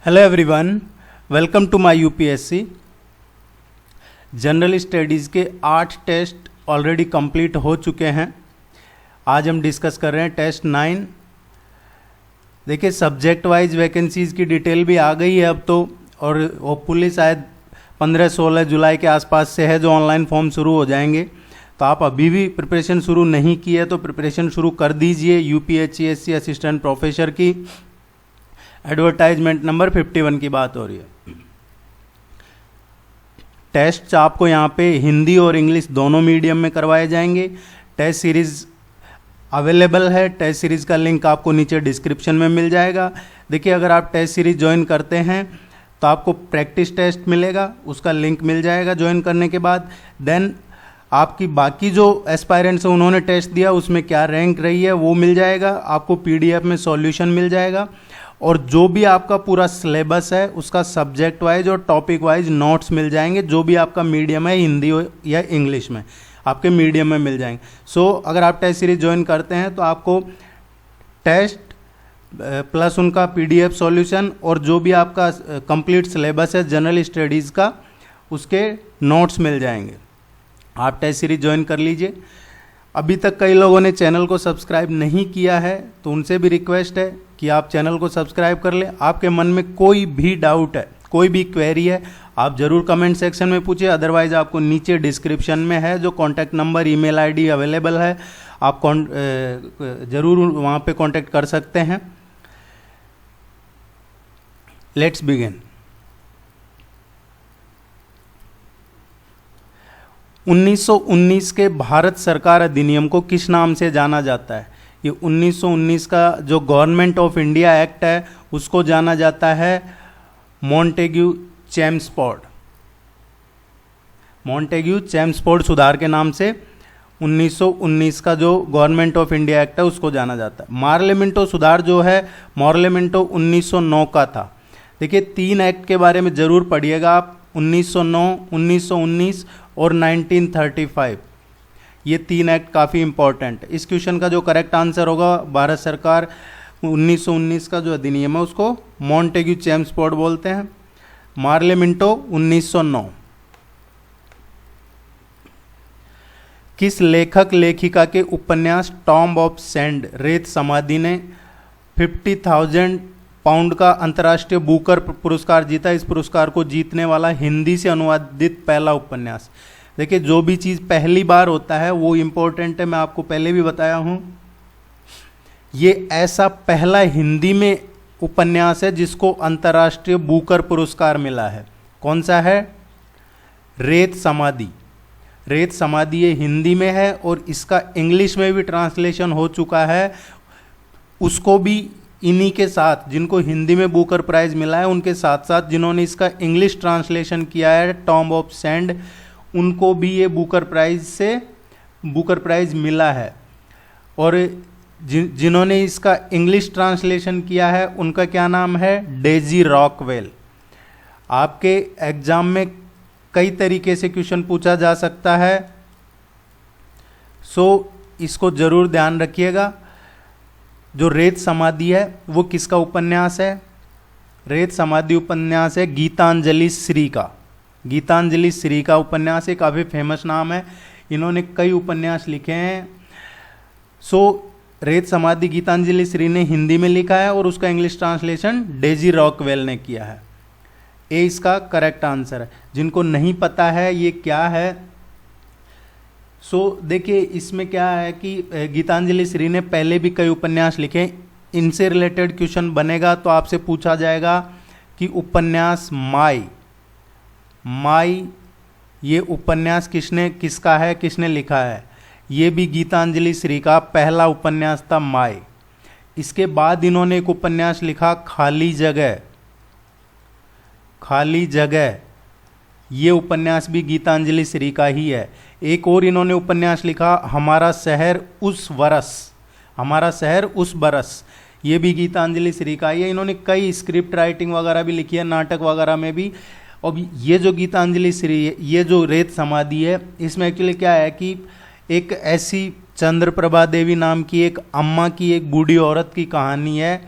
Hello everyone, welcome to my UPSC. General studies के 8 test already complete हो चुके हैं। आज हम डिस्कस कर रहे हैं टेस्ट 9। देखिए, सब्जेक्ट वाइज वैकेंसीज़ की डिटेल भी आ गई है अब तो, और होपफुली शायद 15-16 जुलाई के आसपास से है जो ऑनलाइन फॉर्म शुरू हो जाएंगे। तो आप अभी भी प्रिपरेशन शुरू नहीं की है तो प्रिपरेशन शुरू कर दीजिए। यूपीएचसीएससी असिस्टेंट प्रोफेसर की एडवर्टाइजमेंट नंबर 51 की बात हो रही है। टेस्ट आपको यहाँ पे हिंदी और इंग्लिश दोनों मीडियम में करवाए जाएंगे। टेस्ट सीरीज़ अवेलेबल है। टेस्ट सीरीज़ का लिंक आपको नीचे डिस्क्रिप्शन में मिल जाएगा। देखिए, अगर आप टेस्ट सीरीज़ ज्वाइन करते हैं तो आपको प्रैक्टिस टेस्ट मिलेगा, उसका लिंक मिल जाएगा ज्वाइन करने के बाद। देन आपकी बाकी जो एस्पायरेंट्स हैं उन्होंने टेस्ट दिया उसमें क्या रैंक रही है वो मिल जाएगा। आपको पीडीएफ में सॉल्यूशन मिल जाएगा, और जो भी आपका पूरा सिलेबस है उसका सब्जेक्ट वाइज और टॉपिक वाइज नोट्स मिल जाएंगे। जो भी आपका मीडियम है, हिंदी या इंग्लिश में, आपके मीडियम में मिल जाएंगे। सो अगर आप टेस्ट सीरीज ज्वाइन करते हैं तो आपको टेस्ट प्लस उनका पीडीएफ सॉल्यूशन और जो भी आपका कंप्लीट सिलेबस है जनरल स्टडीज़ का, उसके नोट्स मिल जाएंगे। आप टेस्ट सीरीज ज्वाइन कर लीजिए। अभी तक कई लोगों ने चैनल को सब्सक्राइब नहीं किया है तो उनसे भी रिक्वेस्ट है कि आप चैनल को सब्सक्राइब कर लें। आपके मन में कोई भी डाउट है, कोई भी क्वेरी है, आप ज़रूर कमेंट सेक्शन में पूछिए। अदरवाइज आपको नीचे डिस्क्रिप्शन में है जो contact number, email ID available है, आप ज़रूर वहाँ पे कॉन्टैक्ट कर सकते हैं। Let's begin. 1919 के भारत सरकार अधिनियम को किस नाम से जाना जाता है? ये 1919 का जो गवर्नमेंट ऑफ इंडिया एक्ट है उसको जाना जाता है मॉन्टेग्यू चेम्सफोर्ड। मॉन्टेग्यू चेम्सफोर्ड सुधार के नाम से 1919 का जो गवर्नमेंट ऑफ इंडिया एक्ट है उसको जाना जाता है। मार्लिमेंटो सुधार जो है, मार्लिमेंटो 1909 का था। देखिए, 3 एक्ट के बारे में ज़रूर पढ़िएगा आप, 1909, 1919 और 1935। ये 3 एक्ट काफ़ी इंपॉर्टेंट है। इस क्वेश्चन का जो करेक्ट आंसर होगा, भारत सरकार 1919 का जो अधिनियम है उसको मॉन्टेग्यू चेम्सफोर्ड बोलते हैं। मार्लिमेंटो 1909। किस लेखक लेखिका के उपन्यास टॉम्ब ऑफ सैंड, रेत समाधि ने 50,000 पाउंड का अंतर्राष्ट्रीय बुकर पुरस्कार जीता? इस पुरस्कार को जीतने वाला हिंदी से अनुवादित पहला उपन्यास। देखिए, जो भी चीज़ पहली बार होता है वो इम्पोर्टेंट है, मैं आपको पहले भी बताया हूँ। ये ऐसा पहला हिंदी में उपन्यास है जिसको अंतर्राष्ट्रीय बुकर पुरस्कार मिला है। कौन सा है? रेत समाधि। रेत समाधि ये हिंदी में है और इसका इंग्लिश में भी ट्रांसलेशन हो चुका है। उसको भी इन्हीं के साथ, जिनको हिंदी में बुकर प्राइज मिला है, उनके साथ साथ जिन्होंने इसका इंग्लिश ट्रांसलेशन किया है टॉम्ब ऑफ सैंड, उनको भी ये बुकर प्राइज मिला है। और जिन्होंने इसका इंग्लिश ट्रांसलेशन किया है उनका क्या नाम है? Daisy Rockwell. आपके एग्जाम में कई तरीके से क्वेश्चन पूछा जा सकता है, सो इसको जरूर ध्यान रखिएगा। जो रेत समाधि है वो किसका उपन्यास है? रेत समाधि उपन्यास है गीतांजलि श्री का। गीतांजलि श्री का उपन्यास है, काफ़ी फेमस नाम है, इन्होंने कई उपन्यास लिखे हैं। सो रेत समाधि गीतांजलि श्री ने हिंदी में लिखा है और उसका इंग्लिश ट्रांसलेशन डेजी रॉकवेल ने किया है। ये इसका करेक्ट आंसर है। जिनको नहीं पता है ये क्या है, सो देखिए, इसमें क्या है कि गीतांजलि श्री ने पहले भी कई उपन्यास लिखे। इनसे रिलेटेड क्वेश्चन बनेगा तो आपसे पूछा जाएगा कि उपन्यास माई ये उपन्यास किसका है, किसने लिखा है? ये भी गीतांजलि श्री का पहला उपन्यास था, माई। इसके बाद इन्होंने एक उपन्यास लिखा खाली जगह। खाली जगह ये उपन्यास भी गीतांजलि श्री का ही है। एक और इन्होंने उपन्यास लिखा हमारा शहर उस बरस। हमारा शहर उस बरस, ये भी गीतांजलि श्री का ही है। इन्होंने कई स्क्रिप्ट राइटिंग वगैरह भी लिखी है, नाटक वगैरह में भी। और ये जो गीतांजलि श्री है, ये जो रेत समाधि है, इसमें एक्चुअली क्या है कि एक ऐसी चंद्रप्रभा देवी नाम की एक अम्मा की, एक बूढ़ी औरत की कहानी है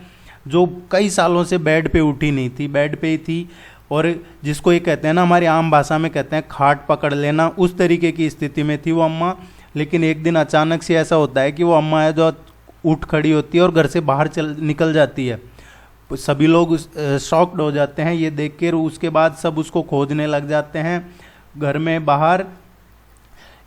जो कई सालों से बेड पे उठी नहीं थी, बेड पे ही थी, और जिसको ये कहते हैं ना, हमारी आम भाषा में कहते हैं खाट पकड़ लेना, उस तरीके की स्थिति में थी वो अम्मा। लेकिन एक दिन अचानक से ऐसा होता है कि वो अम्मा है जो उठ खड़ी होती है और घर से बाहर निकल जाती है। सभी लोग शॉक्ड हो जाते हैं ये देख कर। उसके बाद सब उसको खोजने लग जाते हैं घर में बाहर।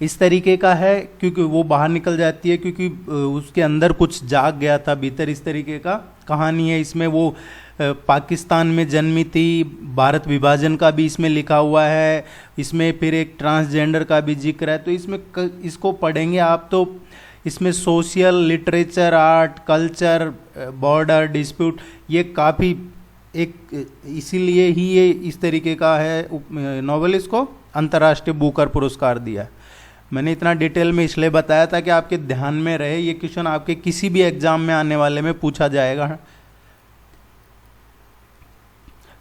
इस तरीके का है क्योंकि वो बाहर निकल जाती है क्योंकि उसके अंदर कुछ जाग गया था भीतर, इस तरीके का कहानी है इसमें। वो पाकिस्तान में जन्मी थी, भारत विभाजन का भी इसमें लिखा हुआ है, इसमें फिर एक ट्रांसजेंडर का भी जिक्र है। तो इसमें इसको पढ़ेंगे आप तो इसमें social, literature, art, culture, border dispute, ये काफ़ी एक, इसीलिए ही ये इस तरीके का है नॉवेल। इसको अंतर्राष्ट्रीय बुकर पुरस्कार दिया। मैंने इतना डिटेल में इसलिए बताया था कि आपके ध्यान में रहे, ये क्वेश्चन आपके किसी भी एग्जाम में आने वाले में पूछा जाएगा।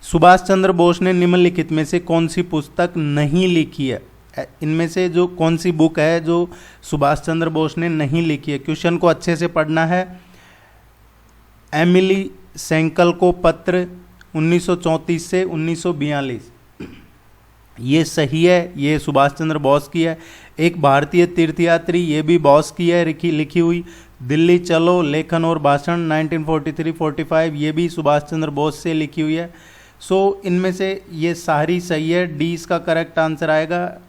सुभाष चंद्र बोस ने निम्नलिखित में से कौन सी पुस्तक नहीं लिखी है? इनमें से जो कौन सी बुक है जो सुभाष चंद्र बोस ने नहीं लिखी है? क्वेश्चन को अच्छे से पढ़ना है। एमिली सेंकल को पत्र 1934 से 1942, ये सही है, ये सुभाष चंद्र बोस की है। एक भारतीय तीर्थयात्री, ये भी बोस की है लिखी हुई। दिल्ली चलो, लेखन और भाषण 1943-45, ये भी सुभाष चंद्र बोस से लिखी हुई है। सो इनमें से ये सारी सही है, डी इसका करेक्ट आंसर आएगा।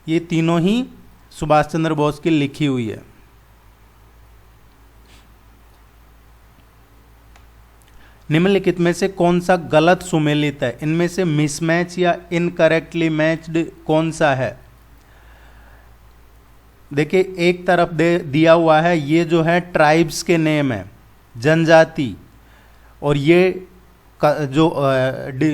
ये तीनों ही सुभाष चंद्र बोस की लिखी हुई है। निम्नलिखित में से कौन सा गलत सुमेलित है? इनमें से मिसमैच या इनकरेक्टली मैच्ड कौन सा है? देखिए एक तरफ दिया हुआ है, ये जो है ट्राइब्स के नेम है, जनजाति, और ये जो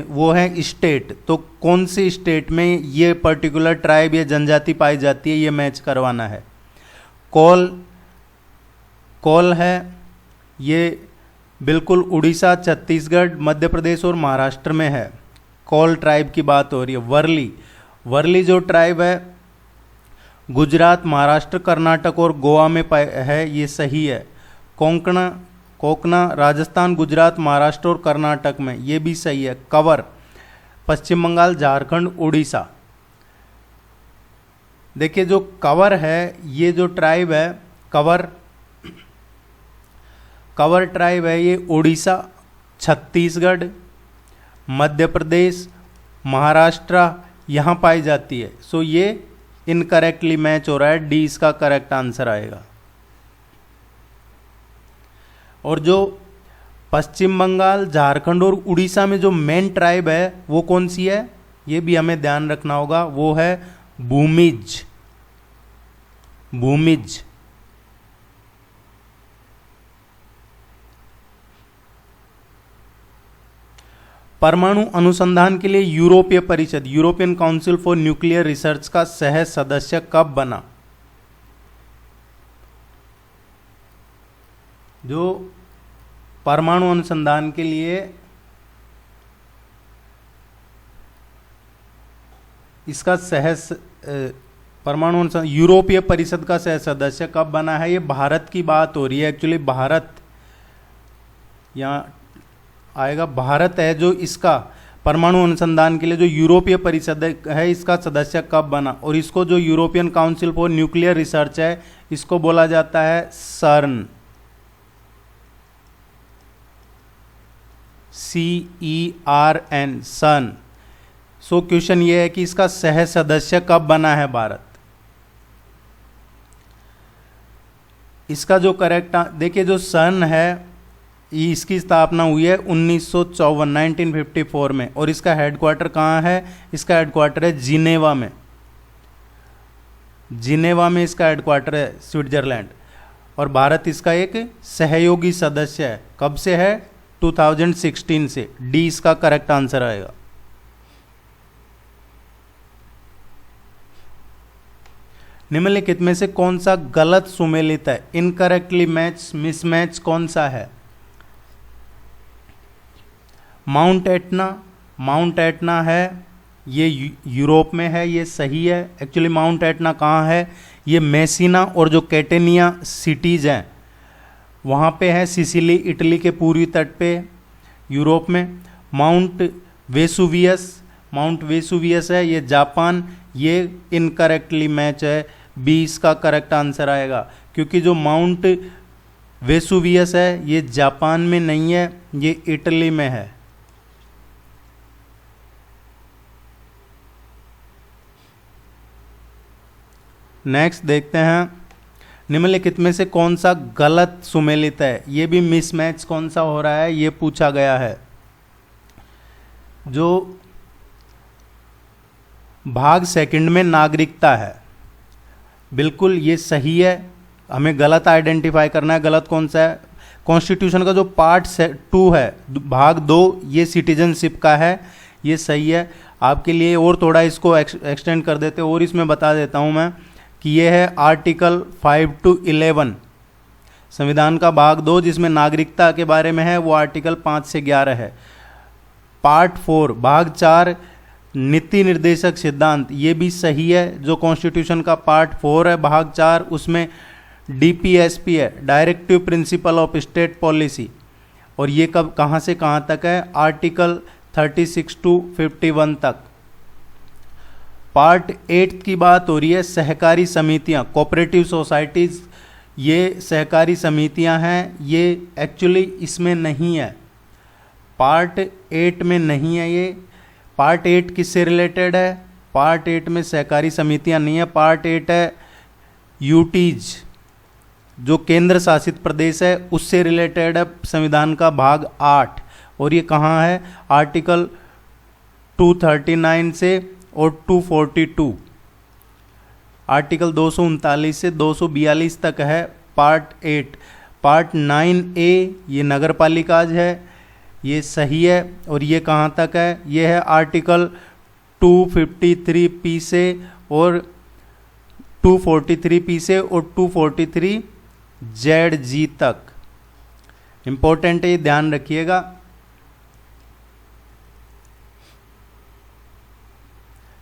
वो है स्टेट। तो कौन सी स्टेट में ये पर्टिकुलर ट्राइब या जनजाति पाई जाती है, ये मैच करवाना है। कोल है, ये बिल्कुल उड़ीसा, छत्तीसगढ़, मध्य प्रदेश और महाराष्ट्र में है। कोल ट्राइब की बात हो रही है। वर्ली जो ट्राइब है गुजरात, महाराष्ट्र, कर्नाटक और गोवा में है, ये सही है। कोकना राजस्थान, गुजरात, महाराष्ट्र और कर्नाटक में, ये भी सही है। कवर पश्चिम बंगाल, झारखंड, उड़ीसा। देखिए जो कवर है, ये जो ट्राइब है कवर ट्राइब है, ये उड़ीसा, छत्तीसगढ़, मध्य प्रदेश, महाराष्ट्र यहाँ पाई जाती है। सो ये इनकरेक्टली मैच हो रहा है, डी इसका करेक्ट आंसर आएगा। और जो पश्चिम बंगाल, झारखंड और उड़ीसा में जो मेन ट्राइब है वो कौन सी है, ये भी हमें ध्यान रखना होगा, वो है भूमिज। परमाणु अनुसंधान के लिए यूरोपीय परिषद, European council for nuclear research का सह सदस्य कब बना? जो परमाणु अनुसंधान के लिए इसका परमाणु अनुसंधान यूरोपीय परिषद का सह सदस्य कब बना है? ये भारत की बात हो रही है। एक्चुअली भारत यहाँ आएगा, भारत है जो इसका परमाणु अनुसंधान के लिए जो यूरोपीय परिषद है इसका सदस्य कब बना। और इसको जो European council for nuclear research है इसको बोला जाता है सर्न, CERN, सन। सो क्वेश्चन ये है कि इसका सह सदस्य कब बना है भारत। इसका जो करेक्ट, देखिए जो सन है इसकी स्थापना हुई है 1954 में, और इसका हेडक्वार्टर कहाँ है? इसका हेडक्वार्टर है जिनेवा में इसका हेडक्वार्टर है, स्विट्जरलैंड। और भारत इसका एक सहयोगी सदस्य है। कब से है? 2016 से। डी इसका करेक्ट आंसर आएगा। निम्नलिखित में से कौन सा गलत सुमेलित है? इनकरेक्टली मैच, मिसमैच कौन सा है? माउंट एटना है, ये यूरोप में है, ये सही है। एक्चुअली माउंट एटना कहाँ है? ये मेसिना और जो कैटेनिया सिटीज़ हैं वहाँ पे है सिसिली, इटली के पूर्वी तट पे यूरोप में। माउंट वेसुवियस है ये जापान, ये इनकरेक्टली मैच है, बी इसका करेक्ट आंसर आएगा, क्योंकि जो माउंट वेसुवियस है ये जापान में नहीं है, ये इटली में है। नेक्स्ट देखते हैं, निम्नलिखित में से कौन सा गलत सुमेलित है, ये भी मिसमैच कौन सा हो रहा है ये पूछा गया है। जो भाग सेकंड में नागरिकता है, बिल्कुल ये सही है, हमें गलत आइडेंटिफाई करना है, गलत कौन सा है। कॉन्स्टिट्यूशन का जो पार्ट 2 है, भाग 2, ये सिटीजनशिप का है, ये सही है। आपके लिए और थोड़ा इसको एक्सटेंड कर देते और इसमें बता देता हूँ मैं कि ये है आर्टिकल 5 to 11 संविधान का भाग 2, जिसमें नागरिकता के बारे में है, वो आर्टिकल 5 से 11 है। पार्ट 4 भाग 4 नीति निर्देशक सिद्धांत, ये भी सही है। जो कॉन्स्टिट्यूशन का पार्ट 4 है भाग 4, उसमें DPSP है, directive principle of state policy, और ये कब कहाँ से कहाँ तक है, आर्टिकल 36 to 51 तक। पार्ट 8 की बात हो रही है सहकारी समितियाँ, कोऑपरेटिव सोसाइटीज़, ये सहकारी समितियाँ हैं, ये एक्चुअली इसमें नहीं है, पार्ट 8 में नहीं है ये। पार्ट 8 किससे रिलेटेड है, पार्ट 8 में सहकारी समितियां नहीं है, पार्ट 8 है यूटीज, जो केंद्र शासित प्रदेश है, उससे रिलेटेड है संविधान का भाग 8, और ये कहाँ है, आर्टिकल 239 से और 242, आर्टिकल 239 से 242 तक है पार्ट 8। पार्ट 9A ये नगर पालिकाज है, ये सही है, और ये कहाँ तक है, ये है आर्टिकल 253P से और 243P से और 243ZG तक। इम्पोर्टेंट है, ये ध्यान रखिएगा।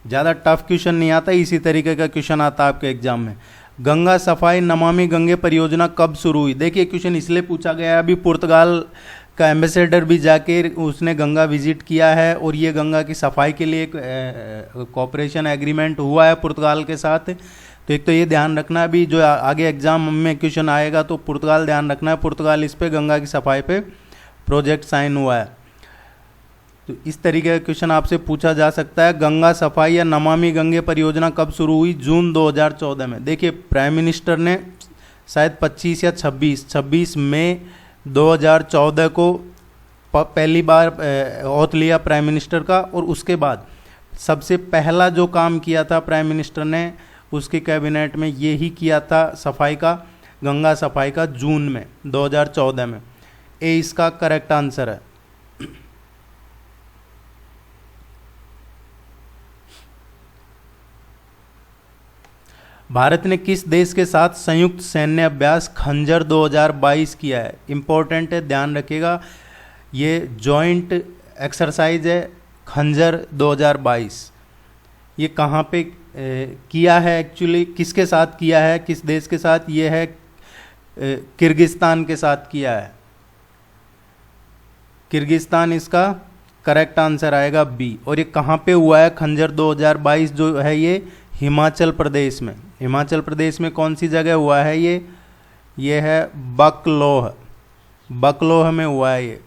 ज़्यादा टफ क्वेश्चन नहीं आता, इसी तरीके का क्वेश्चन आता है आपके एग्जाम में। गंगा सफाई नमामि गंगे परियोजना कब शुरू हुई, देखिए क्वेश्चन इसलिए पूछा गया है, अभी पुर्तगाल का एम्बेसडर भी जाके उसने गंगा विजिट किया है, और ये गंगा की सफाई के लिए एक कोऑपरेशन एग्रीमेंट हुआ है पुर्तगाल के साथ। तो एक तो ये ध्यान रखना, अभी जो आगे एग्जाम में क्वेश्चन आएगा तो पुर्तगाल ध्यान रखना है, पुर्तगाल इस पे गंगा की सफाई पे प्रोजेक्ट साइन हुआ है। तो इस तरीके का क्वेश्चन आपसे पूछा जा सकता है, गंगा सफाई या नमामि गंगे परियोजना कब शुरू हुई, जून 2014 में। देखिए प्राइम मिनिस्टर ने शायद 25 या 26 मई 2014 को पहली बार ओथ लिया प्राइम मिनिस्टर का, और उसके बाद सबसे पहला जो काम किया था प्राइम मिनिस्टर ने उसके कैबिनेट में ये ही किया था, सफाई का, गंगा सफाई का, जून में 2014 में। ए इसका करेक्ट आंसर है। भारत ने किस देश के साथ संयुक्त सैन्य अभ्यास खंजर 2022 किया है, इंपॉर्टेंट है, ध्यान रखिएगा, ये जॉइंट एक्सरसाइज है खंजर 2022। ये कहाँ पे किया है, एक्चुअली किसके साथ किया है, किस देश के साथ, ये है किर्गिस्तान के साथ किया है, किर्गिस्तान इसका करेक्ट आंसर आएगा बी। और ये कहाँ पे हुआ है खंजर 2022 जो है, ये हिमाचल प्रदेश में। हिमाचल प्रदेश में कौन सी जगह हुआ है ये है बकलोह, बकलोह में हुआ है ये।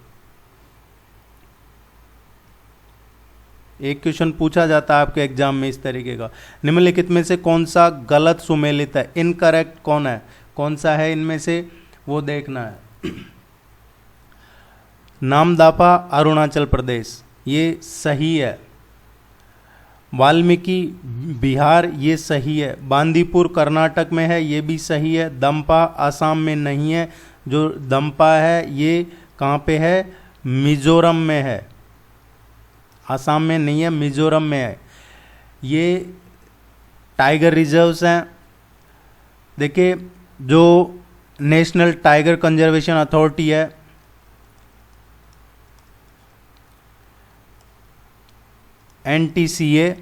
एक क्वेश्चन पूछा जाता है आपके एग्जाम में इस तरीके का, निम्नलिखित में से कौन सा गलत सुमेलित है, इनकरेक्ट कौन है, कौन सा है इनमें से वो देखना है। नामदाफा अरुणाचल प्रदेश, ये सही है। वाल्मीकि बिहार, ये सही है। बांदीपुर कर्नाटक में है, ये भी सही है। दंपा आसाम में नहीं है, जो दंपा है ये कहाँ पे है, मिजोरम में है, आसाम में नहीं है, मिजोरम में है। ये टाइगर रिजर्व्स हैं। देखिए जो नेशनल टाइगर कंजर्वेशन अथॉरिटी है, NTCA,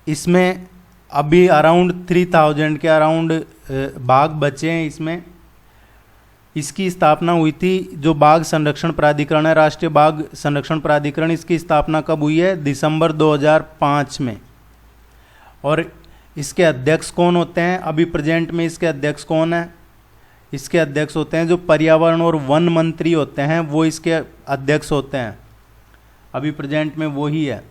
इसमें अभी अराउंड 3000 के अराउंड बाघ बचे हैं इसमें, इसकी स्थापना हुई थी, जो बाघ संरक्षण प्राधिकरण है, राष्ट्रीय बाघ संरक्षण प्राधिकरण, इसकी स्थापना कब हुई है? दिसंबर 2005 में। और इसके अध्यक्ष कौन होते हैं? अभी प्रेजेंट में इसके अध्यक्ष कौन है? इसके अध्यक्ष होते हैं जो पर्यावरण और वन मंत्री होते हैं, वो इसके अध्यक्ष होते हैं। अभी प्रेजेंट में वो ही है।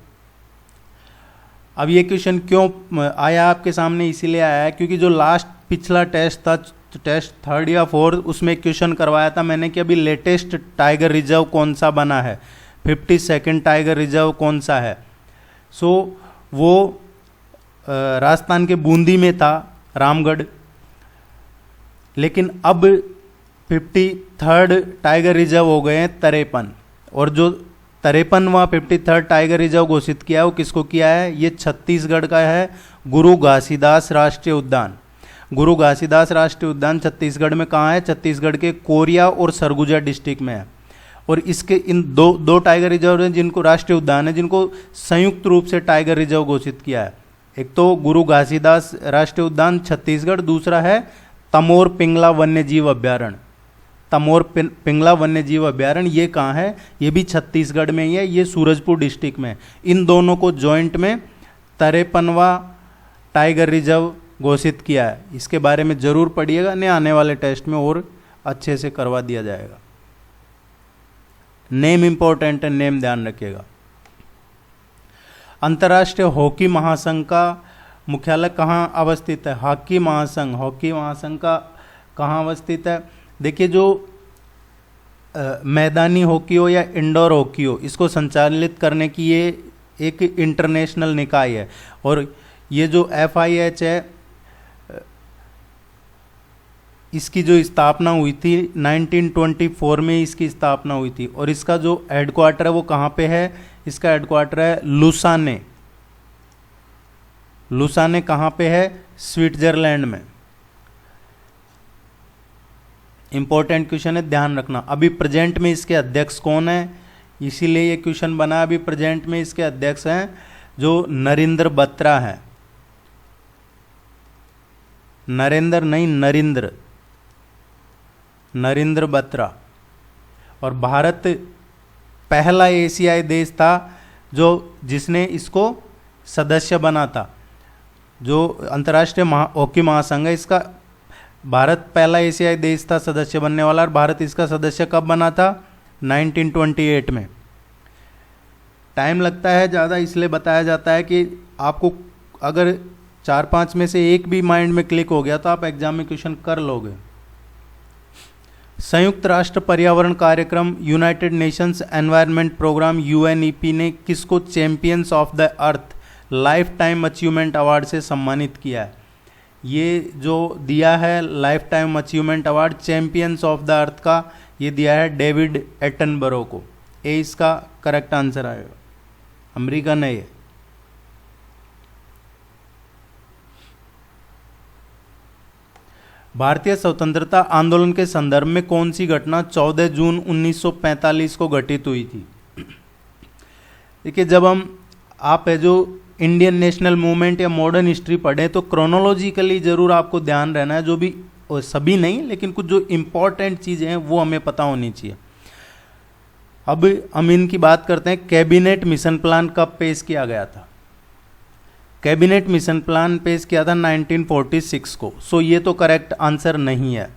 अब ये क्वेश्चन क्यों आया आपके सामने? इसीलिए आया है क्योंकि जो लास्ट पिछला टेस्ट था, टेस्ट 3rd या 4th, उसमें क्वेश्चन करवाया था मैंने कि अभी लेटेस्ट टाइगर रिजर्व कौन सा बना है, 52nd टाइगर रिजर्व कौन सा है। सो वो राजस्थान के बूंदी में था, रामगढ़। लेकिन अब 53rd टाइगर रिजर्व हो गए हैं 53, और जो 53वां 53rd टाइगर रिजर्व घोषित किया है वो किसको किया है? ये छत्तीसगढ़ का है, गुरु घासीदास राष्ट्रीय उद्यान। गुरु घासीदास राष्ट्रीय उद्यान छत्तीसगढ़ में कहाँ है? छत्तीसगढ़ के कोरिया और सरगुजा डिस्ट्रिक्ट में है। और इसके इन दो टाइगर रिजर्व हैं जिनको राष्ट्रीय उद्यान है, जिनको संयुक्त रूप से टाइगर रिजर्व घोषित किया है। एक तो गुरु घासीदास राष्ट्रीय उद्यान छत्तीसगढ़, दूसरा है तमोर पिंगला वन्यजीव अभ्यारण्य। तमोर पिंगला वन्यजीव अभ्यारण्य ये कहाँ है? ये भी छत्तीसगढ़ में ही है, ये सूरजपुर डिस्ट्रिक्ट में। इन दोनों को जॉइंट में 53वां टाइगर रिजर्व घोषित किया है। इसके बारे में जरूर पढ़िएगा, नहीं आने वाले टेस्ट में और अच्छे से करवा दिया जाएगा। नेम इंपॉर्टेंट है, नेम ध्यान रखिएगा। अंतर्राष्ट्रीय हॉकी महासंघ का मुख्यालय कहाँ अवस्थित है? हॉकी महासंघ का कहाँ अवस्थित है? देखिए, जो मैदानी हॉकी हो या इंडोर हॉकी हो, इसको संचालित करने की ये एक इंटरनेशनल निकाय है। और ये जो FIH है, इसकी जो स्थापना हुई थी 1924 में इसकी स्थापना हुई थी। और इसका जो हेडक्वार्टर है वो कहाँ पे है? इसका हेडक्वार्टर है लुसाने। लुसाने कहाँ पे है? स्विट्जरलैंड में। इंपॉर्टेंट क्वेश्चन है, ध्यान रखना। अभी प्रेजेंट में इसके अध्यक्ष कौन है? इसीलिए ये क्वेश्चन बना। अभी प्रेजेंट में इसके अध्यक्ष हैं जो नरेंद्र बत्रा है। नरेंद्र नहीं, नरेंद्र बत्रा। और भारत पहला एशियाई देश था जो जिसने इसको सदस्य बना था। जो अंतर्राष्ट्रीय हॉकी महासंघ है, इसका भारत पहला एशियाई देश था सदस्य बनने वाला। और भारत इसका सदस्य कब बना था? 1928 में। टाइम लगता है ज़्यादा, इसलिए बताया जाता है कि आपको अगर 4-5 में से एक भी माइंड में क्लिक हो गया तो आप एग्जाम में क्वेश्चन कर लोगे। संयुक्त राष्ट्र पर्यावरण कार्यक्रम, United Nations Environment Programme UNEP ने किसको champions of the earth life time achievement award से सम्मानित किया है? ये जो दिया है life time achievement award champions of the earth का, ये दिया है डेविड एटनबरो को। ए इसका करेक्ट आंसर आएगा। अमेरिकन है ये। भारतीय स्वतंत्रता आंदोलन के संदर्भ में कौन सी घटना 14 जून 1945 को घटित हुई थी? देखिए, जब आप है जो इंडियन नेशनल मूवमेंट या मॉडर्न हिस्ट्री पढ़े तो क्रोनोलॉजिकली जरूर आपको ध्यान रहना है। जो भी, सभी नहीं, लेकिन कुछ जो इंपॉर्टेंट चीज़ें हैं वो हमें पता होनी चाहिए। अब हम इनकी बात करते हैं। कैबिनेट मिशन प्लान कब पेश किया गया था? कैबिनेट मिशन प्लान पेश किया था 1946 को। सो ये तो करेक्ट आंसर नहीं है।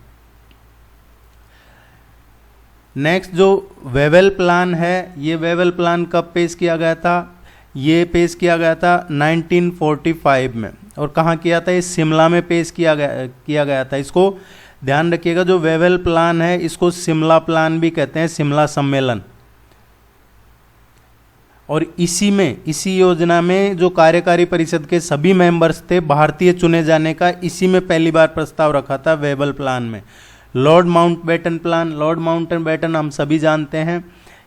नेक्स्ट जो वेवेल प्लान है, ये वेवेल प्लान कब पेश किया गया था? ये पेश किया गया था 1945 में। और कहाँ किया था? ये शिमला में पेश किया गया था। इसको ध्यान रखिएगा, जो वेवेल प्लान है इसको शिमला प्लान भी कहते हैं, शिमला सम्मेलन। और इसी योजना में जो कार्यकारी परिषद के सभी मेंबर्स थे भारतीय चुने जाने का, इसी में पहली बार प्रस्ताव रखा था वेवेल प्लान में। Lord Mountbatten plan, Lord Mountbatten हम सभी जानते हैं,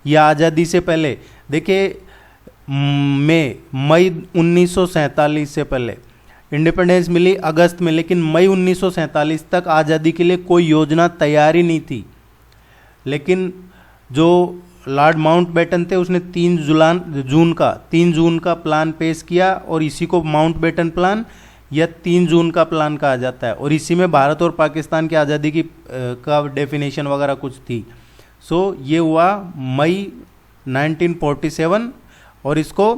यह आज़ादी से पहले, देखिए मई 1947 से पहले इंडिपेंडेंस मिली अगस्त में, लेकिन मई 1947 तक आज़ादी के लिए कोई योजना तैयार ही नहीं थी। लेकिन जो लॉर्ड माउंटबेटन थे उसने 3 जून का प्लान पेश किया और इसी को माउंटबेटन प्लान यह 3 जून का प्लान कहा जाता है, और इसी में भारत और पाकिस्तान की आज़ादी की का डेफिनेशन वगैरह कुछ थी। सो ये हुआ मई 1947, और इसको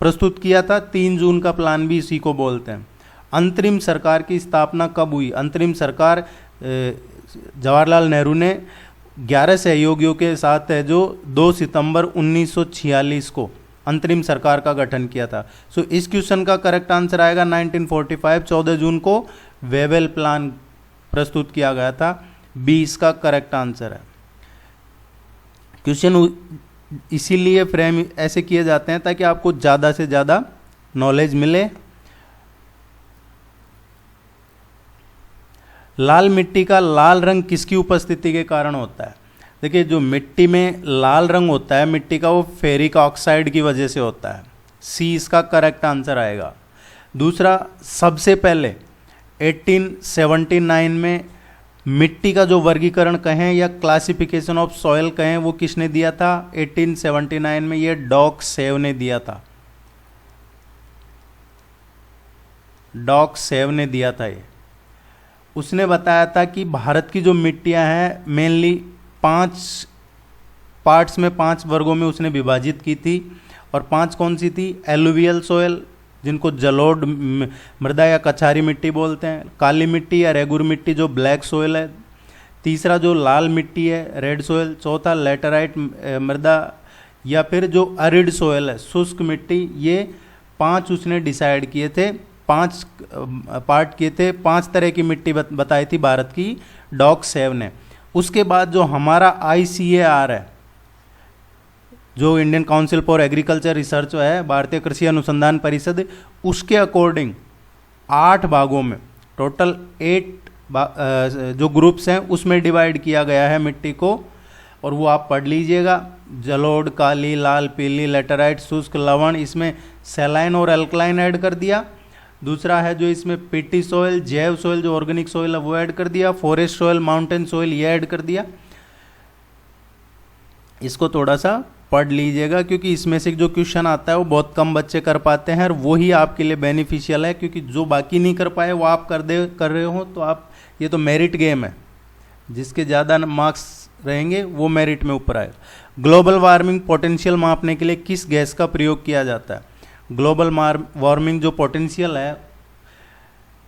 प्रस्तुत किया था 3 जून का प्लान भी इसी को बोलते हैं। अंतरिम सरकार की स्थापना कब हुई? अंतरिम सरकार जवाहरलाल नेहरू ने 11 सहयोगियों के साथ है जो 2 सितंबर 1946 को अंतरिम सरकार का गठन किया था। सो इस क्वेश्चन का करेक्ट आंसर आएगा 1945, 14 जून को वेवेल प्लान प्रस्तुत किया गया था। बी इसका करेक्ट आंसर है। क्वेश्चन इसीलिए फ्रेम ऐसे किए जाते हैं ताकि आपको ज़्यादा से ज़्यादा नॉलेज मिले। लाल मिट्टी का लाल रंग किसकी उपस्थिति के कारण होता है? देखिए, जो मिट्टी में लाल रंग होता है मिट्टी का, वो फेरिक ऑक्साइड की वजह से होता है। सी इसका करेक्ट आंसर आएगा। दूसरा, सबसे पहले 1879 में मिट्टी का जो वर्गीकरण कहें या क्लासिफिकेशन ऑफ सॉइल कहें, वो किसने दिया था? 1879 में ये डॉक सेव ने दिया था। डॉक सेव ने दिया था ये। उसने बताया था कि भारत की जो मिट्टियां हैं मेनली 5 पार्ट्स में, 5 वर्गों में उसने विभाजित की थी। और 5 कौन सी थी? एलुवियल सॉइल, जिनको जलोढ़ मृदा या कछारी मिट्टी बोलते हैं। काली मिट्टी या रेगुर मिट्टी जो ब्लैक सॉइल है। तीसरा जो लाल मिट्टी है रेड सॉइल। चौथा लेटराइट मृदा, या फिर जो अरिड सॉइल है शुष्क मिट्टी। ये 5 उसने डिसाइड किए थे, 5 पार्ट किए थे। 5 तरह की मिट्टी बताई थी भारत की डॉक सेव ने। उसके बाद जो हमारा ICAR है, जो Indian council for agriculture research है, भारतीय कृषि अनुसंधान परिषद, उसके अकॉर्डिंग 8 भागों में टोटल 8 जो ग्रुप्स हैं उसमें डिवाइड किया गया है मिट्टी को। और वो आप पढ़ लीजिएगा। जलोढ़, काली, लाल, पीली, लेटराइट, शुष्क, लवण, इसमें सैलाइन और अल्कलाइन ऐड कर दिया। दूसरा है जो इसमें पीटी सॉइल, जैव सॉइल जो ऑर्गेनिक सॉइल है वो ऐड कर दिया। फॉरेस्ट सॉइल, माउंटेन सॉइल ये ऐड कर दिया। इसको थोड़ा सा पढ़ लीजिएगा क्योंकि इसमें से जो क्वेश्चन आता है वो बहुत कम बच्चे कर पाते हैं, और वही आपके लिए बेनिफिशियल है। क्योंकि जो बाकी नहीं कर पाए वो आप कर रहे हो, तो आप, ये तो मेरिट गेम है, जिसके ज़्यादा मार्क्स रहेंगे वो मेरिट में ऊपर आएगा। ग्लोबल वार्मिंग पोटेंशियल मापने के लिए किस गैस का प्रयोग किया जाता है? ग्लोबल वार्मिंग जो पोटेंशियल है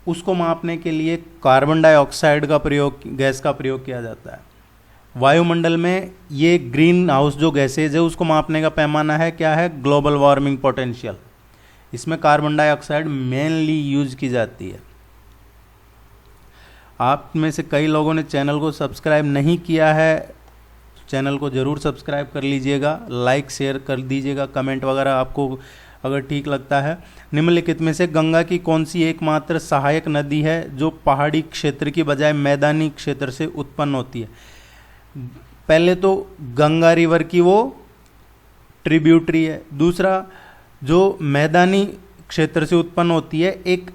उसको मापने के लिए कार्बन डाइऑक्साइड का प्रयोग, गैस का प्रयोग किया जाता है। वायुमंडल में ये ग्रीन हाउस जो गैसेज है उसको मापने का पैमाना है क्या है? Global warming potential. इसमें कार्बन डाइऑक्साइड मेनली यूज की जाती है। आप में से कई लोगों ने चैनल को सब्सक्राइब नहीं किया है, चैनल को ज़रूर सब्सक्राइब कर लीजिएगा, लाइक शेयर कर दीजिएगा, कमेंट वगैरह आपको अगर ठीक लगता है। निम्नलिखित में से गंगा की कौन सी एकमात्र सहायक नदी है जो पहाड़ी क्षेत्र की बजाय मैदानी क्षेत्र से उत्पन्न होती है? पहले तो गंगा रिवर की वो ट्रिब्यूटरी है। दूसरा, जो मैदानी क्षेत्र से उत्पन्न होती है, एक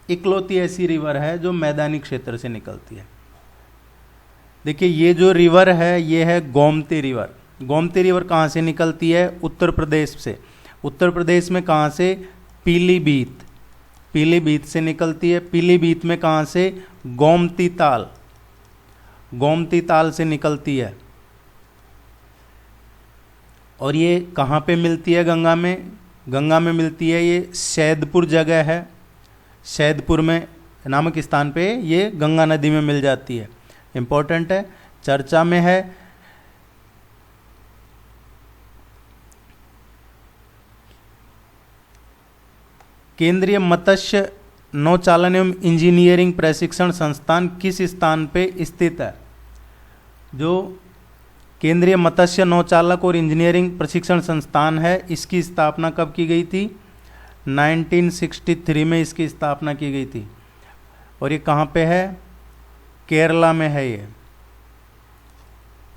इकलौती ऐसी रिवर है जो मैदानी क्षेत्र से निकलती है। देखिए, ये जो रिवर है ये है गोमती रिवर। गोमती रिवर कहाँ से निकलती है? उत्तर प्रदेश से। उत्तर प्रदेश में कहाँ से? पीलीभीत, पीलीभीत से निकलती है। पीलीभीत में कहाँ से? गोमती ताल, गोमती ताल से निकलती है। और ये कहाँ पे मिलती है गंगा में? गंगा में मिलती है, ये सैदपुर जगह है, सैदपुर में नामक स्थान पे ये गंगा नदी में मिल जाती है। इम्पोर्टेंट है, चर्चा में है। केंद्रीय मत्स्य नौचालन एवं इंजीनियरिंग प्रशिक्षण संस्थान किस स्थान पे स्थित है? जो केंद्रीय मत्स्य नौचालक और इंजीनियरिंग प्रशिक्षण संस्थान है, इसकी स्थापना कब की गई थी? 1963 में इसकी स्थापना की गई थी। और ये कहाँ पे है? केरला में है ये।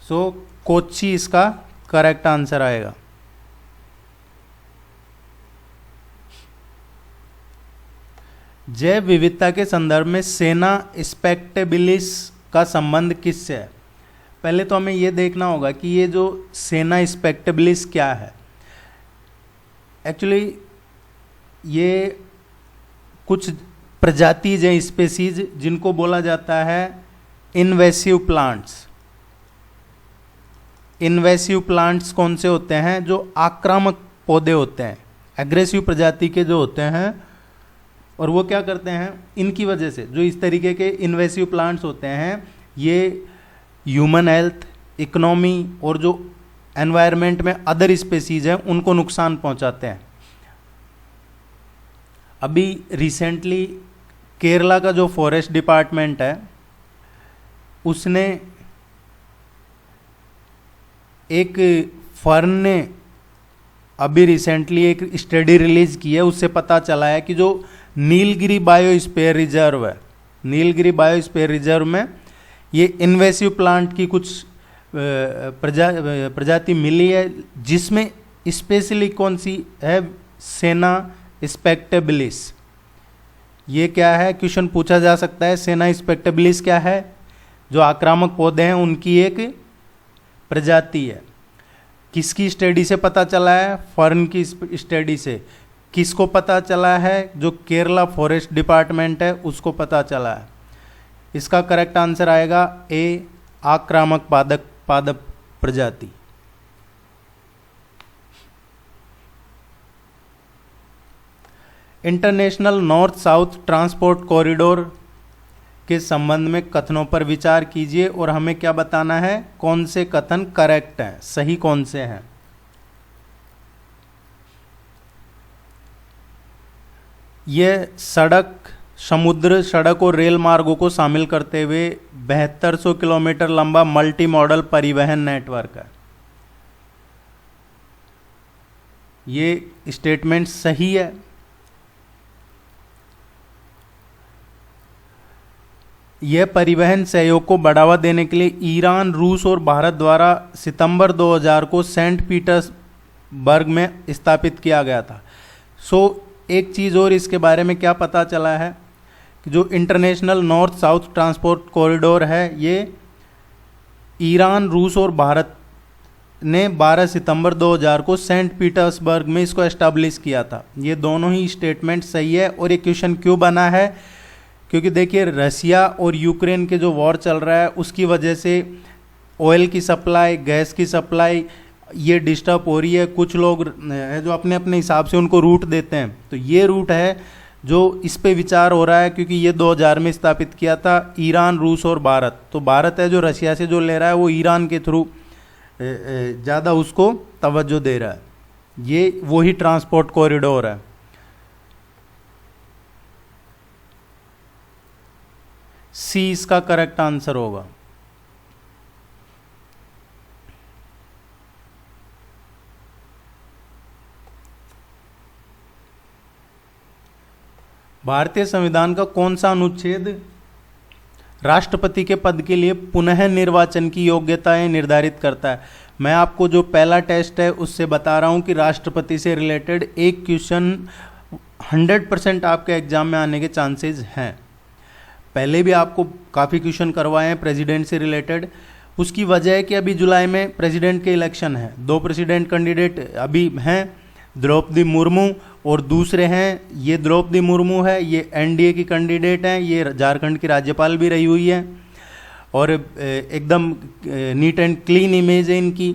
सो कोच्चि इसका करेक्ट आंसर आएगा। जैव विविधता के संदर्भ में सेना स्पेक्टेबिलिस का संबंध किससे है? पहले तो हमें ये देखना होगा कि ये जो सेना स्पेक्टेबिलिस क्या है। एक्चुअली ये कुछ प्रजाति या स्पेसीज जिनको बोला जाता है इन्वेसिव प्लांट्स। इन्वेसिव प्लांट्स कौन से होते हैं? जो आक्रामक पौधे होते हैं, एग्रेसिव प्रजाति के जो होते हैं, और वो क्या करते हैं, इनकी वजह से जो इस तरीके के इन्वेसिव प्लांट्स होते हैं ये ह्यूमन हेल्थ, इकोनॉमी और जो एनवायरनमेंट में अदर स्पेसीज हैं उनको नुकसान पहुंचाते हैं। अभी रिसेंटली केरला का जो फॉरेस्ट डिपार्टमेंट है उसने एक फर्न ने अभी रिसेंटली एक स्टडी रिलीज की है, उससे पता चला है कि जो नीलगिरी बायोस्फीयर रिजर्व है, नीलगिरी बायोस्फीयर रिजर्व में ये इन्वेसिव प्लांट की कुछ प्रजाति मिली है, जिसमें स्पेशली कौन सी है, सेना स्पेक्टेबिलिस। ये क्या है, क्वेश्चन पूछा जा सकता है। सेना स्पेक्टेबिलिस क्या है? जो आक्रामक पौधे हैं उनकी एक प्रजाति है। किसकी स्टडी से पता चला है? फर्न की स्टडी से। किसको पता चला है? जो केरला फॉरेस्ट डिपार्टमेंट है उसको पता चला है। इसका करेक्ट आंसर आएगा ए, आक्रामक पादप प्रजाति। International north south transport corridor के संबंध में कथनों पर विचार कीजिए और हमें क्या बताना है, कौन से कथन करेक्ट हैं, सही कौन से हैं। यह सड़क, समुद्र सड़क और रेल मार्गों को शामिल करते हुए 7200 किलोमीटर लंबा मल्टी मॉडल परिवहन नेटवर्क है। ये स्टेटमेंट सही है। यह परिवहन सहयोग को बढ़ावा देने के लिए ईरान, रूस और भारत द्वारा सितंबर 2000 को सेंट पीटर्सबर्ग में स्थापित किया गया था। एक चीज़ और इसके बारे में क्या पता चला है कि जो international north south transport corridor है ये ईरान, रूस और भारत ने 12 सितंबर 2000 को सेंट पीटर्सबर्ग में इसको एस्टैब्लिश किया था। ये दोनों ही स्टेटमेंट सही है। और ये क्वेश्चन क्यों बना है? क्योंकि देखिए रसिया और यूक्रेन के जो वॉर चल रहा है उसकी वजह से ऑयल की सप्लाई, गैस की सप्लाई ये डिस्टर्ब हो रही है। कुछ लोग है जो अपने अपने हिसाब से उनको रूट देते हैं, तो ये रूट है जो इस पे विचार हो रहा है, क्योंकि ये 2000 में स्थापित किया था ईरान, रूस और भारत। तो भारत है जो रसिया से जो ले रहा है वो ईरान के थ्रू ज़्यादा उसको तवज्जो दे रहा है। ये वही ट्रांसपोर्ट कॉरिडोर है। सी इसका करेक्ट आंसर होगा। भारतीय संविधान का कौन सा अनुच्छेद राष्ट्रपति के पद के लिए पुनः निर्वाचन की योग्यताएं निर्धारित करता है? मैं आपको जो पहला टेस्ट है उससे बता रहा हूं कि राष्ट्रपति से रिलेटेड एक क्वेश्चन 100% आपके एग्जाम में आने के चांसेस हैं। पहले भी आपको काफ़ी क्वेश्चन करवाए हैं प्रेसिडेंट से रिलेटेड। उसकी वजह है कि अभी जुलाई में प्रेसिडेंट के इलेक्शन है। 2 प्रेसिडेंट कैंडिडेट अभी हैं, द्रौपदी मुर्मू और दूसरे हैं, ये द्रौपदी मुर्मू है, ये एनडीए की कैंडिडेट हैं, ये झारखंड की राज्यपाल भी रही हुई है और एकदम नीट एंड क्लीन इमेज है इनकी।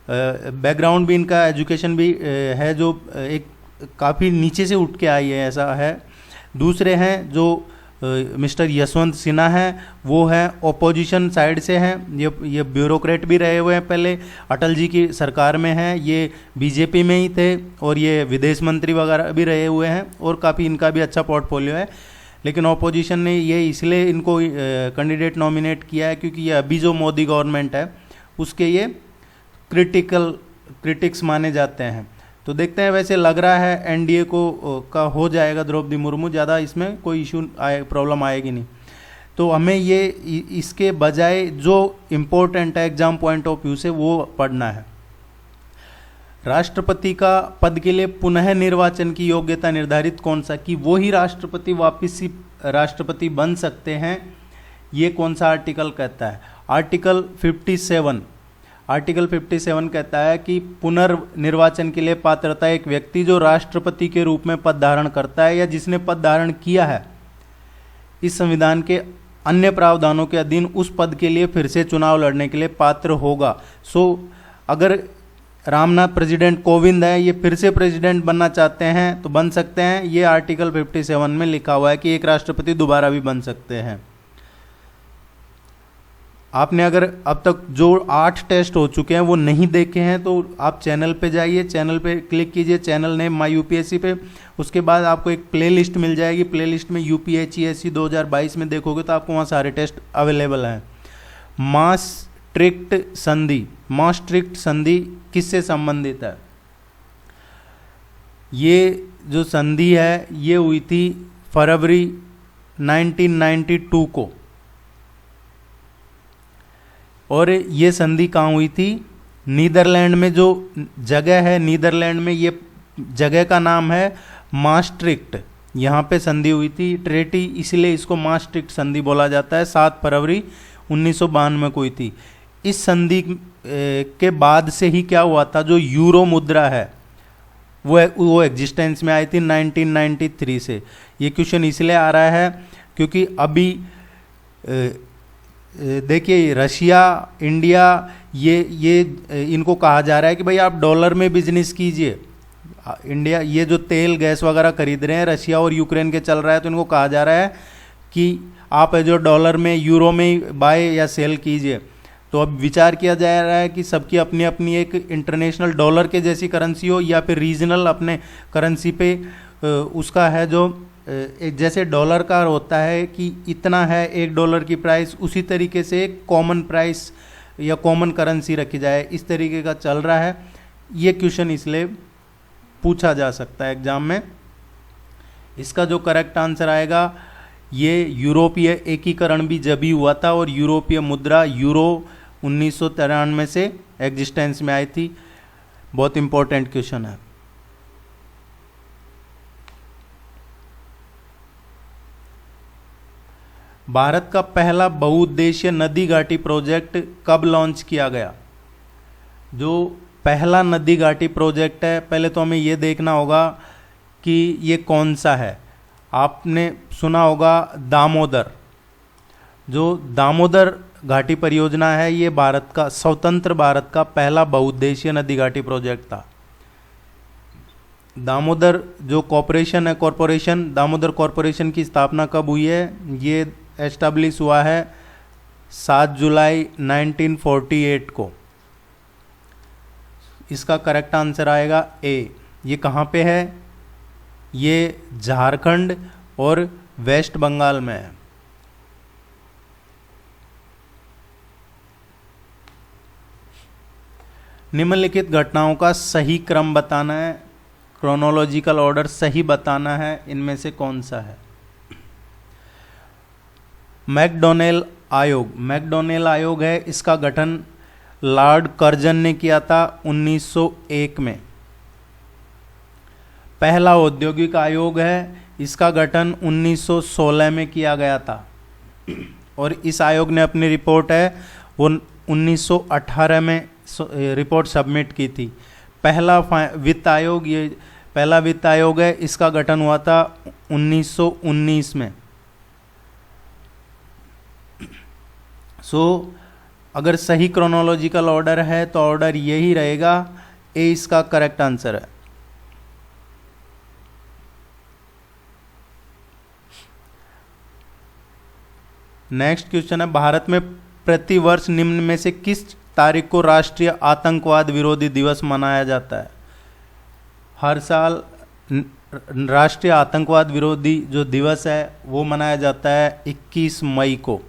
बैकग्राउंड भी इनका, एजुकेशन भी है जो एक काफ़ी नीचे से उठ के आई है, ऐसा है। दूसरे हैं जो मिस्टर यशवंत सिन्हा हैं, वो हैं ओपोजिशन साइड से हैं। ये ब्यूरोक्रेट भी रहे हुए हैं, पहले अटल जी की सरकार में हैं, ये बीजेपी में ही थे और ये विदेश मंत्री वगैरह भी रहे हुए हैं और काफ़ी इनका भी अच्छा पोर्टफोलियो है। लेकिन ओपोजिशन ने ये इसलिए इनको कैंडिडेट नॉमिनेट किया है क्योंकि ये अभी जो मोदी गवर्नमेंट है उसके ये क्रिटिक्स माने जाते हैं। तो देखते हैं, वैसे लग रहा है एनडीए को का हो जाएगा द्रौपदी मुर्मू, ज़्यादा इसमें कोई इशू प्रॉब्लम आएगी नहीं। तो हमें ये इसके बजाय जो इम्पोर्टेंट है एग्जाम पॉइंट ऑफ व्यू से वो पढ़ना है। राष्ट्रपति का पद के लिए पुनः निर्वाचन की योग्यता निर्धारित कौन सा, कि वो ही राष्ट्रपति वापिस ही राष्ट्रपति बन सकते हैं, ये कौन सा आर्टिकल कहता है? आर्टिकल 57। आर्टिकल 57 कहता है कि पुनर्निर्वाचन के लिए पात्रता एक व्यक्ति जो राष्ट्रपति के रूप में पद धारण करता है या जिसने पद धारण किया है इस संविधान के अन्य प्रावधानों के अधीन उस पद के लिए फिर से चुनाव लड़ने के लिए पात्र होगा। अगर रामनाथ प्रेसिडेंट कोविंद है, ये फिर से प्रेसिडेंट बनना चाहते हैं तो बन सकते हैं। ये आर्टिकल 57 में लिखा हुआ है कि एक राष्ट्रपति दोबारा भी बन सकते हैं। आपने अगर अब तक जो 8 टेस्ट हो चुके हैं वो नहीं देखे हैं तो आप चैनल पे जाइए, चैनल पे क्लिक कीजिए, चैनल नेम माई यूपीएससी पे। उसके बाद आपको एक प्लेलिस्ट मिल जाएगी, प्लेलिस्ट में यूपीएचईएससी 2022 में देखोगे तो आपको वहाँ सारे टेस्ट अवेलेबल हैं। maastricht संधि किससे संबंधित है? ये जो संधि है ये हुई थी फरवरी 1992 को, और ये संधि कहाँ हुई थी? नीदरलैंड में। जो जगह है नीदरलैंड में, ये जगह का नाम है maastricht। यहाँ पे संधि हुई थी ट्रेटी, इसलिए इसको maastricht संधि बोला जाता है। 7 फरवरी 1992 को हुई थी। इस संधि के बाद से ही क्या हुआ था, जो यूरो मुद्रा है वो एग्जिस्टेंस में आई थी 1993 से। ये क्वेश्चन इसलिए आ रहा है क्योंकि अभी देखिए रशिया, इंडिया, ये इनको कहा जा रहा है कि भाई आप डॉलर में बिजनेस कीजिए। इंडिया ये जो तेल गैस वगैरह खरीद रहे हैं रशिया और यूक्रेन के चल रहा है, तो इनको कहा जा रहा है कि आप जो डॉलर में, यूरो में बाय या सेल कीजिए। तो अब विचार किया जा रहा है कि सबकी अपनी अपनी एक इंटरनेशनल डॉलर के जैसी करेंसी हो या फिर रीजनल अपने करेंसी पे उसका है जो जैसे डॉलर का होता है कि इतना है $1 की प्राइस, उसी तरीके से एक कॉमन प्राइस या कॉमन करेंसी रखी जाए, इस तरीके का चल रहा है। ये क्वेश्चन इसलिए पूछा जा सकता है एग्जाम में। इसका जो करेक्ट आंसर आएगा, ये यूरोपीय एकीकरण भी जब ही हुआ था और यूरोपीय मुद्रा यूरो 1993 से एग्जिस्टेंस में आई थी। बहुत इंपॉर्टेंट क्वेश्चन है। भारत का पहला बहुउद्देशीय नदी घाटी प्रोजेक्ट कब लॉन्च किया गया? जो पहला नदी घाटी प्रोजेक्ट है, पहले तो हमें ये देखना होगा कि ये कौन सा है। आपने सुना होगा दामोदर। जो दामोदर घाटी परियोजना है ये भारत का, स्वतंत्र भारत का पहला बहुउद्देशीय नदी घाटी प्रोजेक्ट था। दामोदर जो कॉरपोरेशन है, दामोदर कॉरपोरेशन की स्थापना कब हुई है? ये एस्टैब्लिश हुआ है 7 जुलाई 1948 को। इसका करेक्ट आंसर आएगा ए। ये कहाँ पे है? ये झारखंड और वेस्ट बंगाल में है। निम्नलिखित घटनाओं का सही क्रम बताना है, क्रोनोलॉजिकल ऑर्डर सही बताना है, इनमें से कौन सा है? मैकडॉनेल आयोग है, इसका गठन लॉर्ड कर्जन ने किया था 1901 में। पहला औद्योगिक आयोग है, इसका गठन 1916 में किया गया था और इस आयोग ने अपनी रिपोर्ट है वो 1918 में रिपोर्ट सबमिट की थी। पहला वित्त आयोग, ये पहला वित्त आयोग है, इसका गठन हुआ था 1919 में। अगर सही क्रोनोलॉजिकल ऑर्डर है तो ऑर्डर यही रहेगा, ए इसका करेक्ट आंसर है। नेक्स्ट क्वेश्चन है, भारत में प्रतिवर्ष निम्न में से किस तारीख को राष्ट्रीय आतंकवाद विरोधी दिवस मनाया जाता है? हर साल राष्ट्रीय आतंकवाद विरोधी जो दिवस है वो मनाया जाता है 21 मई को।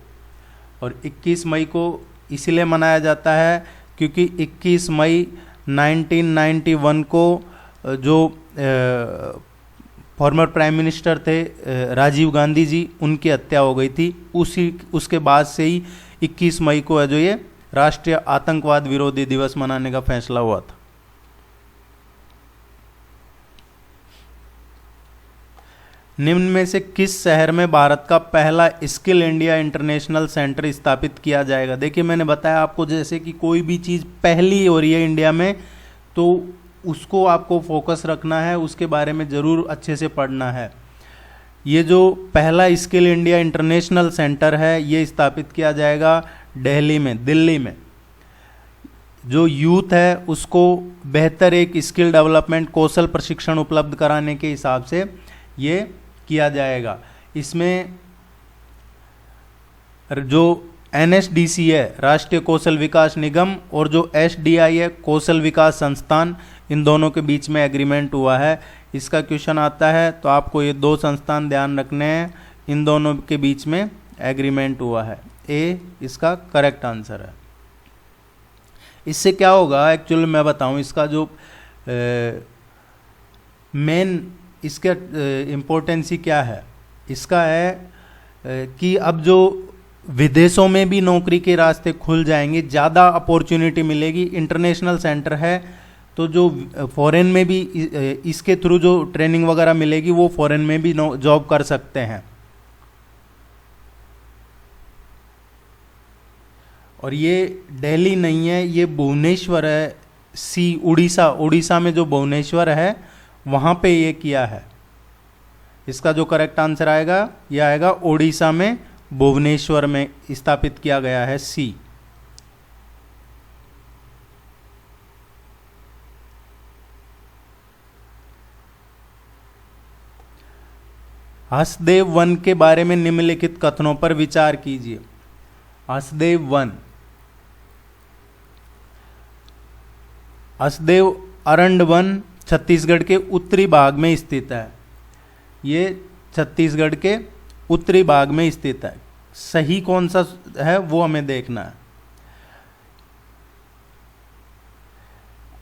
और 21 मई को इसलिए मनाया जाता है क्योंकि 21 मई 1991 को जो फॉर्मर प्राइम मिनिस्टर थे राजीव गांधी जी, उनकी हत्या हो गई थी। उसके बाद से ही 21 मई को है जो ये राष्ट्रीय आतंकवाद विरोधी दिवस मनाने का फैसला हुआ था। निम्न में से किस शहर में भारत का पहला स्किल इंडिया इंटरनेशनल सेंटर स्थापित किया जाएगा? देखिए मैंने बताया आपको, जैसे कि कोई भी चीज़ पहली हो रही है इंडिया में तो उसको आपको फोकस रखना है, उसके बारे में ज़रूर अच्छे से पढ़ना है। ये जो पहला स्किल इंडिया इंटरनेशनल सेंटर है ये स्थापित किया जाएगा दिल्ली में। जो यूथ है उसको बेहतर एक स्किल डेवलपमेंट कौशल प्रशिक्षण उपलब्ध कराने के हिसाब से ये किया जाएगा। इसमें जो NSDC है राष्ट्रीय कौशल विकास निगम और जो SDI है कौशल विकास संस्थान, इन दोनों के बीच में एग्रीमेंट हुआ है। इसका क्वेश्चन आता है तो आपको ये दो संस्थान ध्यान रखने हैं, इन दोनों के बीच में एग्रीमेंट हुआ है। ए इसका करेक्ट आंसर है। इससे क्या होगा एक्चुअली मैं बताऊं, इसका जो मेन इसका इम्पोर्टेंसी क्या है, इसका है कि अब जो विदेशों में भी नौकरी के रास्ते खुल जाएंगे, ज़्यादा अपॉर्चुनिटी मिलेगी। इंटरनेशनल सेंटर है तो जो फॉरेन में भी इसके थ्रू जो ट्रेनिंग वगैरह मिलेगी वो फॉरेन में भी जॉब कर सकते हैं। और ये दिल्ली नहीं है, ये भुवनेश्वर है। उड़ीसा में जो भुवनेश्वर है वहाँ पे ये किया है। इसका जो करेक्ट आंसर आएगा ये आएगा उड़ीसा में भुवनेश्वर में स्थापित किया गया है सी। हसदेव वन के बारे में निम्नलिखित कथनों पर विचार कीजिए। हसदेव अरंड वन छत्तीसगढ़ के उत्तरी भाग में स्थित है। ये छत्तीसगढ़ के उत्तरी भाग में स्थित है। सही कौन सा है वो हमें देखना है।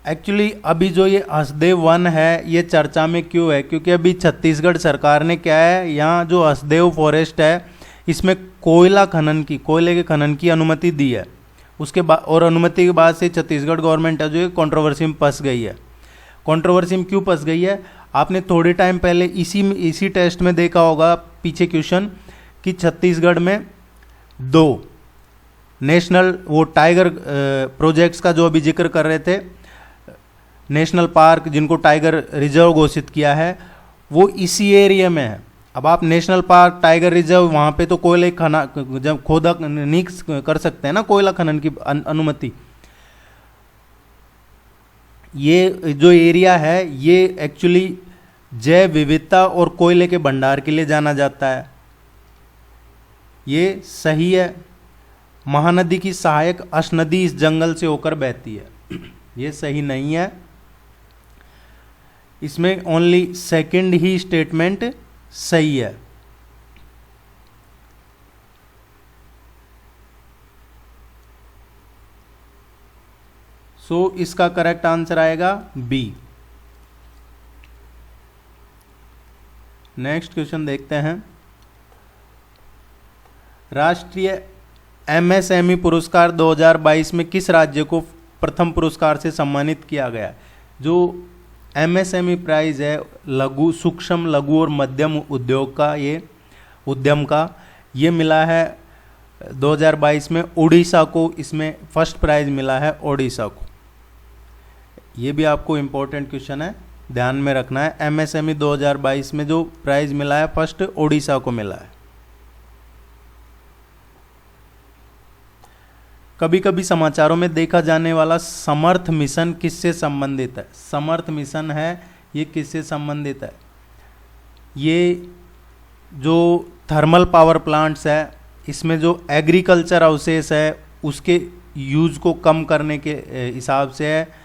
एक्चुअली अभी जो ये हसदेव वन है ये चर्चा में क्यों है, क्योंकि अभी छत्तीसगढ़ सरकार ने क्या है, यहाँ जो हसदेव फॉरेस्ट है इसमें कोयले के खनन की अनुमति दी है। उसके बाद और अनुमति के बाद से छत्तीसगढ़ गवर्नमेंट है जो ये कंट्रोवर्सी में फंस गई है। कंट्रोवर्सी में क्यों फंस गई है, आपने थोड़े टाइम पहले इसी टेस्ट में देखा होगा पीछे क्वेश्चन कि छत्तीसगढ़ में 2 नेशनल वो टाइगर प्रोजेक्ट्स का जो अभी जिक्र कर रहे थे, नेशनल पार्क जिनको टाइगर रिजर्व घोषित किया है वो इसी एरिया में है। अब आप नेशनल पार्क टाइगर रिजर्व वहाँ पे तो कोयले जब खोदा नहीं कर सकते हैं ना, कोयला खनन की अनुमति। ये जो एरिया है ये एक्चुअली जैव विविधता और कोयले के भंडार के लिए जाना जाता है। ये सही है। महानदी की सहायक अश नदी इस जंगल से होकर बहती है। ये सही नहीं है। इसमें ओनली सेकंड ही स्टेटमेंट सही है। सो इसका करेक्ट आंसर आएगा बी। नेक्स्ट क्वेश्चन देखते हैं। राष्ट्रीय MSME पुरस्कार 2022 में किस राज्य को प्रथम पुरस्कार से सम्मानित किया गया? जो MSME प्राइज है सूक्ष्म लघु और मध्यम उद्योग का, ये उद्यम का, ये मिला है 2022 में उड़ीसा को। इसमें फर्स्ट प्राइज मिला है उड़ीसा को। ये भी आपको इम्पोर्टेंट क्वेश्चन है, ध्यान में रखना है। MSME 2022 में जो प्राइज मिला है फर्स्ट उड़ीसा को मिला है। कभी कभी समाचारों में देखा जाने वाला समर्थ मिशन किससे संबंधित है? समर्थ मिशन है ये किससे संबंधित है? ये जो थर्मल पावर प्लांट्स है इसमें जो एग्रीकल्चर अवशेष है उसके यूज को कम करने के हिसाब से है।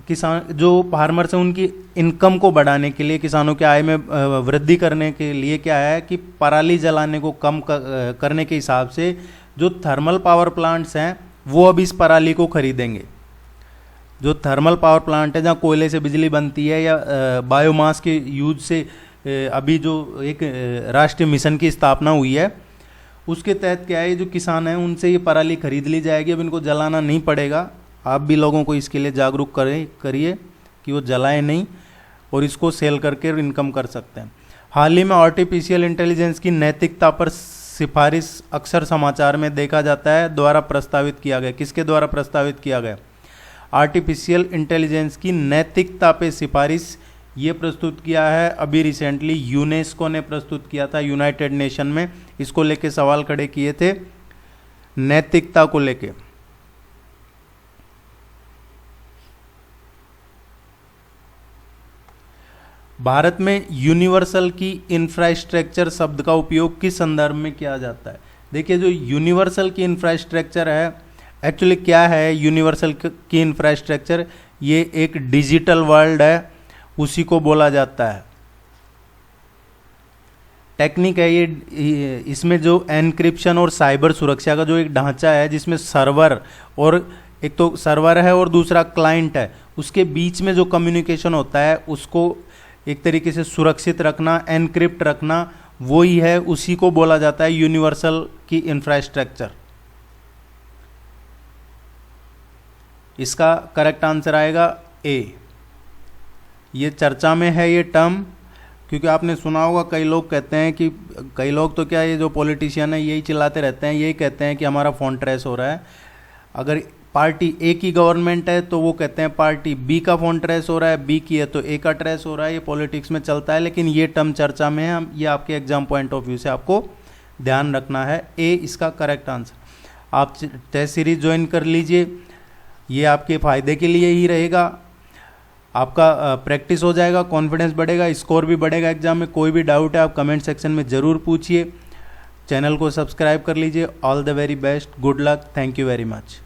किसान जो फार्मर्स हैं उनकी इनकम को बढ़ाने के लिए, किसानों के आय में वृद्धि करने के लिए क्या है कि पराली जलाने को कम करने के हिसाब से जो थर्मल पावर प्लांट्स हैं वो अब इस पराली को खरीदेंगे। जो थर्मल पावर प्लांट है जहाँ कोयले से बिजली बनती है या बायोमास के यूज से अभी जो एक राष्ट्रीय मिशन की स्थापना हुई है उसके तहत क्या है, जो किसान हैं उनसे ये पराली खरीद ली जाएगी। अब इनको जलाना नहीं पड़ेगा। आप भी लोगों को इसके लिए जागरूक करिए कि वो जलाएं नहीं और इसको सेल करके इनकम कर सकते हैं। हाल ही में आर्टिफिशियल इंटेलिजेंस की नैतिकता पर सिफारिश अक्सर समाचार में देखा जाता है द्वारा प्रस्तावित किया गया। किसके द्वारा प्रस्तावित किया गया? आर्टिफिशियल इंटेलिजेंस की नैतिकता पे सिफारिश ये प्रस्तुत किया है अभी रिसेंटली यूनेस्को ने प्रस्तुत किया था यूनाइटेड नेशन में। इसको लेके सवाल खड़े किए थे नैतिकता को लेके। भारत में यूनिवर्सल की इंफ्रास्ट्रक्चर शब्द का उपयोग किस संदर्भ में किया जाता है? देखिए, जो यूनिवर्सल की इंफ्रास्ट्रक्चर है, एक्चुअली क्या है यूनिवर्सल की इंफ्रास्ट्रक्चर? ये एक डिजिटल वर्ल्ड है, उसी को बोला जाता है। टेक्निक है ये, इसमें जो एनक्रिप्शन और साइबर सुरक्षा का जो एक ढांचा है, जिसमें सर्वर और एक तो सर्वर है और दूसरा क्लाइंट है, उसके बीच में जो कम्युनिकेशन होता है उसको एक तरीके से सुरक्षित रखना, एनक्रिप्ट रखना, वो ही है, उसी को बोला जाता है यूनिवर्सल की इंफ्रास्ट्रक्चर। इसका करेक्ट आंसर आएगा ए। ये चर्चा में है ये टर्म, क्योंकि आपने सुना होगा कई लोग कहते हैं कि, कई लोग तो क्या, ये जो पॉलिटिशियन है यही चिल्लाते रहते हैं, यही कहते हैं कि हमारा फ़ोन ट्रेस हो रहा है। अगर पार्टी ए की गवर्नमेंट है तो वो कहते हैं पार्टी बी का फ़ोन ट्रेस हो रहा है, बी की है तो ए का ट्रेस हो रहा है। ये पॉलिटिक्स में चलता है, लेकिन ये टर्म चर्चा में है। ये आपके एग्जाम पॉइंट ऑफ व्यू से आपको ध्यान रखना है। ए इसका करेक्ट आंसर। आप टेस्ट सीरीज ज्वाइन कर लीजिए, ये आपके फ़ायदे के लिए ही रहेगा। आपका प्रैक्टिस हो जाएगा, कॉन्फिडेंस बढ़ेगा, स्कोर भी बढ़ेगा एग्जाम में। कोई भी डाउट है आप कमेंट सेक्शन में ज़रूर पूछिए। चैनल को सब्सक्राइब कर लीजिए। All the very best, good luck, thank you very much.